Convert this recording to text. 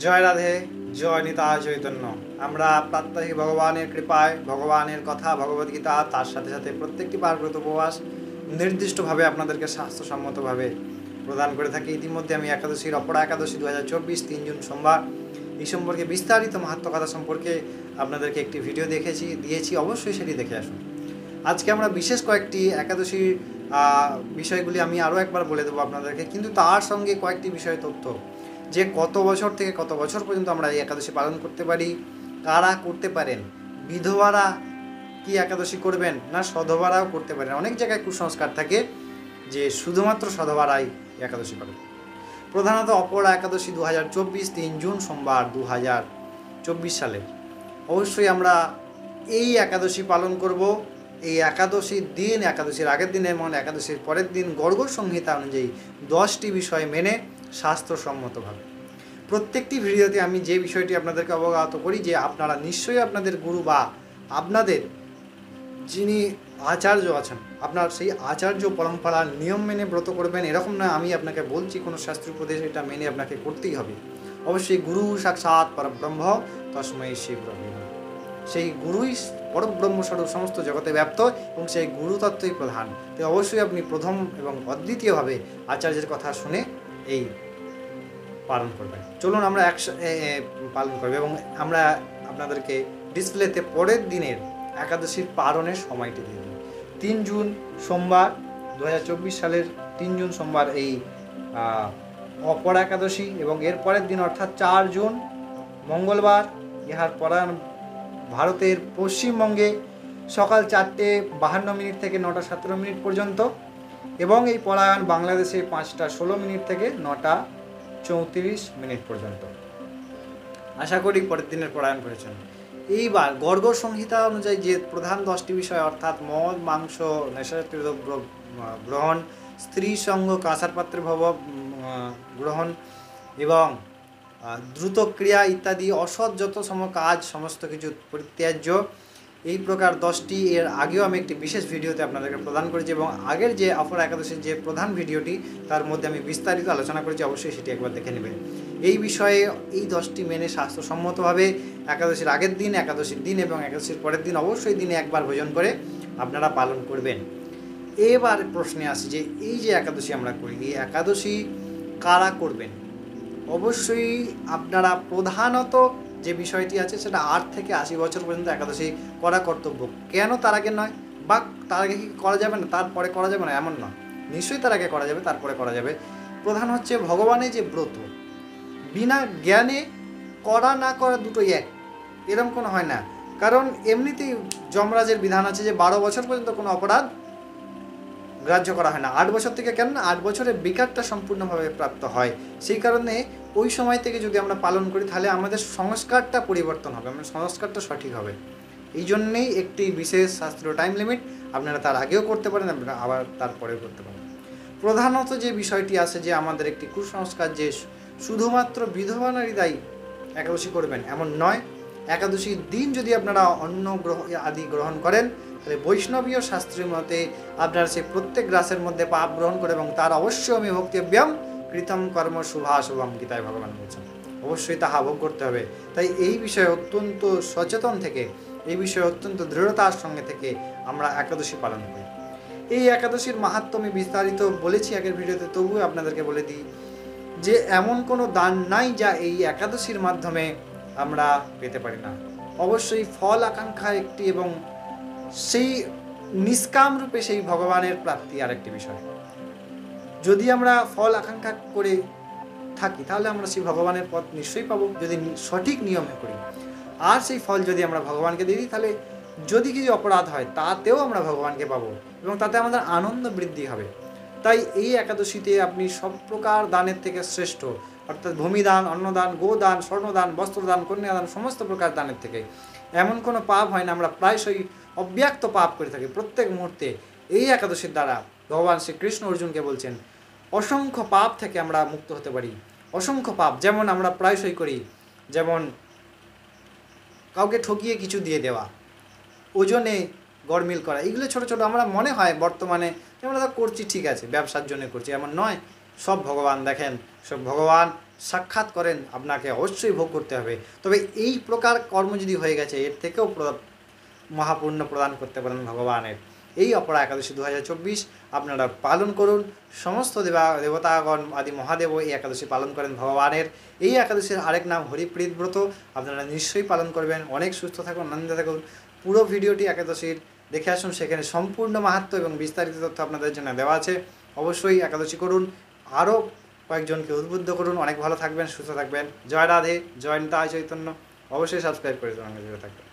জয় রাধে, জয় নিতাই চৈতন্য। আমরা প্রাত্যহিক ভগবানের কৃপায় ভগবানের কথা ভগবদ্গীতা তার সাথে সাথে প্রত্যেকটি বারব্রত উপবাস নির্দিষ্টভাবে আপনাদেরকে স্বাস্থ্যসম্মতভাবে প্রদান করে থাকি। ইতিমধ্যে আমি একাদশীর অপরা একাদশী 2024 3 জুন সোমবার এই সম্পর্কে বিস্তারিত মাহাত্ম্যকথা সম্পর্কে আপনাদেরকে একটি ভিডিও দিয়েছি, অবশ্যই সেটি দেখে আসুন। আজকে আমরা বিশেষ কয়েকটি একাদশীর বিষয়গুলি আমি আরও একবার বলে দেবো আপনাদেরকে, কিন্তু তার সঙ্গে কয়েকটি বিষয় তথ্য যে কত বছর থেকে কত বছর পর্যন্ত আমরা এই একাদশী পালন করতে পারি, কারা করতে পারেন, বিধবারা কি একাদশী করবেন না সধবারাও করতে পারেন। অনেক জায়গায় কুসংস্কার থাকে যে শুধুমাত্র সধবারাই একাদশী পালন। প্রধানত অপরা একাদশী 2024 3 জুন সোমবার 2024 সালে অবশ্যই আমরা এই একাদশী পালন করব। এই একাদশীর দিন, একাদশীর আগের দিন এবং একাদশীর পরের দিন গর্গ সংহিতা অনুযায়ী 10টি বিষয় মেনে স্বাস্থ্যসম্মতভাবে প্রত্যেকটি ভিডিওতে আমি যে বিষয়টি আপনাদেরকে অবগত করি যে আপনারা নিশ্চয়ই আপনাদের গুরু বা আপনাদের যিনি আচার্য আছেন আপনার সেই আচার্য পরম্পরার নিয়ম মেনে ব্রত করবেন, এরকম নয় আমি আপনাকে বলছি কোনো শাস্ত্রীয় উপদেশ, এটা মেনে আপনাকে করতেই হবে। অবশ্যই গুরু সাক্ষাৎ পরব্রহ্ম তস্মৈ শ্রী ব্রহ্ম, সেই গুরুই পরব্রহ্মস্বরূপ সমস্ত জগতে ব্যাপ্ত এবং সেই গুরু তত্ত্বই প্রধান। তো অবশ্যই আপনি প্রথম এবং অদ্বিতীয়ভাবে আচার্যের কথা শুনে এই পালন করবেন। চলুন আমরা পালন করব এবং আমরা আপনাদেরকে ডিসপ্লেতে পরের দিনের একাদশীর পালনের সময়টি দিয়ে দিই। 3 জুন সোমবার 2024 সালের 3 জুন সোমবার এই অপরা একাদশী এবং এর পরের দিন অর্থাৎ 4 জুন মঙ্গলবার ইহার পরায়ণ ভারতের পশ্চিমবঙ্গে সকাল 4:52 থেকে 9:17 পর্যন্ত এবং এই পরায়ণ বাংলাদেশে 5:16 থেকে 9:34 পর্যন্ত। আশা করি পরের দিনের পরায়ণ করেছেন। এইবার গর্গ সংহিতা অনুযায়ী যে প্রধান 10টি বিষয় অর্থাৎ মদ, মাংস, নেশাজাতীয় দ্রব্য গ্রহণ, স্ত্রী সঙ্গ, কাঁসার পাত্রে ভব গ্রহণ এবং দ্রুত ক্রিয়া ইত্যাদি অসৎ যত কাজ সমস্ত কিছু পরিত্যাজ্য, এই প্রকার 10টি এর আগেও আমি একটি বিশেষ ভিডিওতে আপনাদেরকে প্রদান করেছি এবং আগের যে অপরা একাদশীর যে প্রধান ভিডিওটি তার মধ্যে আমি বিস্তারিত আলোচনা করেছি, অবশ্যই সেটি একবার দেখে নেবেন। এই বিষয়ে এই 10টি মেনে স্বাস্থ্যসম্মতভাবে একাদশীর আগের দিন, একাদশীর দিন এবং একাদশীর পরের দিন অবশ্যই দিনে একবার ভোজন করে আপনারা পালন করবেন। এবার প্রশ্নে আসি যে এই যে একাদশী আমরা করি, এই একাদশী কারা করবেন? অবশ্যই আপনারা প্রধানত যে বিষয়টি আছে সেটা 8 থেকে 80 বছর পর্যন্ত একাদশী করা কর্তব্য। কেন তার আগে নয়, বা তার আগে কি করা যাবে না, তারপরে করা যাবে না এমন নয়, নিশ্চয়ই তার আগে করা যাবে, তারপরে করা যাবে। প্রধান হচ্ছে ভগবানের যে ব্রত, বিনা জ্ঞানে করা না করা দুটোই এক, এরকম কোনো হয় না। কারণ এমনিতেই যমরাজের বিধান আছে যে 12 বছর পর্যন্ত কোনো অপরাধ গ্রাহ্য করা হয় না। 8 বছর থেকে কেন না, 8 বছরের বিকারটা সম্পূর্ণভাবে প্রাপ্ত হয়। সেই কারণে ওই সময় থেকে যদি আমরা পালন করি তাহলে আমাদের সংস্কারটা পরিবর্তন হবে, আমাদের সংস্কারটা সঠিক হবে। এই জন্যেই একটি বিশেষ শাস্ত্রীয় টাইম লিমিট, আপনারা তার আগেও করতে পারেন, আপনারা আবার তারপরেও করতে পারেন। প্রধানত যে বিষয়টি আছে যে আমাদের একটি কুসংস্কার যে শুধুমাত্র বিধবা নারীরাই একাদশী করবেন এমন নয়। একাদশীর দিন যদি আপনারা অন্ন আদি গ্রহণ করেন তাহলে বৈষ্ণবীয় শাস্ত্রের মতে আপনারা সেই প্রত্যেক গ্রাসের মধ্যে পাপ গ্রহণ করে এবং তার অবশ্যই আমি ভক্তিব্যম কৃতম কর্ম শুভাশুভম গীতায় ভগবান বলছেন, অবশ্যই তাহা ভোগ করতে হবে। তাই এই বিষয়ে অত্যন্ত সচেতন থেকে, এই বিষয়ে অত্যন্ত দৃঢ়তার সঙ্গে থেকে আমরা একাদশী পালন করি। এই একাদশীর মাহাত্ম্য আমি বিস্তারিত বলেছি আগের ভিডিওতে, তবুও আপনাদেরকে বলে দিই যে এমন কোনো দান নাই যা এই একাদশীর মাধ্যমে আমরা পেতে পারি না। অবশ্যই ফল আকাঙ্ক্ষা একটি এবং সেই নিষ্কাম রূপে সেই ভগবানের প্রাপ্তি আরেকটি বিষয়। যদি আমরা ফল আকাঙ্ক্ষা করে থাকি তাহলে আমরা সেই ভগবানের পথ নিশ্চয়ই পাবো যদি সঠিক নিয়মে করি। আর সেই ফল যদি আমরা ভগবানকে দিয়ে দিই তাহলে যদি কিছু অপরাধ হয় তাতেও আমরা ভগবানকে পাবো এবং তাতে আমাদের আনন্দ বৃদ্ধি হবে। তাই এই একাদশীতে আপনি সব প্রকার দানের থেকে শ্রেষ্ঠ, অর্থাৎ ভূমিদান, অন্নদান, গোদান, স্বর্ণদান, বস্ত্রদান, কন্যাদান, সমস্ত প্রকার দানের থেকে এমন কোনো পাপ হয় না। আমরা প্রায়শই অব্যক্ত পাপ করে থাকি প্রত্যেক মুহূর্তে। এই একাদশীর দ্বারা ভগবান শ্রীকৃষ্ণ অর্জুনকে বলছেন অসংখ্য পাপ থেকে আমরা মুক্ত হতে পারি। অসংখ্য পাপ যেমন আমরা প্রায়শই করি, যেমন কাউকে ঠকিয়ে কিছু দিয়ে দেওয়া, ওজনে গরমিল করা, এগুলো ছোটো ছোটো আমরা মনে হয় বর্তমানে আমরা তা করছি, ঠিক আছে ব্যবসার জন্য করছি, এমন নয়। সব ভগবান দেখেন, সব ভগবান সাক্ষাৎ করেন আপনাকে অবশ্যই ভোগ করতে হবে। তবে এই প্রকার কর্ম যদি হয়ে গেছে, এর থেকেও মহাপুণ্য প্রদান করতে পারেন ভগবানের। এই অপরা একাদশী 2024 আপনারা পালন করুন। সমস্ত দেবতাগণ আদি মহাদেব এই একাদশী পালন করেন ভগবানের। এই একাদশীর আরেক নাম হরিপ্রীত ব্রত, আপনারা নিশ্চয়ই পালন করবেন। অনেক সুস্থ থাকুন, আনন্দে থাকুন। পুরো ভিডিওটি একাদশীর দেখে আসুন, সেখানে সম্পূর্ণ মাহাত্ম্য এবং বিস্তারিত তথ্য আপনাদের জন্য দেওয়া আছে। অবশ্যই একাদশী করুন, আরও কয়েকজনকে উদ্বুদ্ধ করুন। অনেক ভালো থাকবেন, সুস্থ থাকবেন। জয় রাধে, জয় নিতাই চৈতন্য। অবশ্যই সাবস্ক্রাইব করে দেবেন, থাকবেন।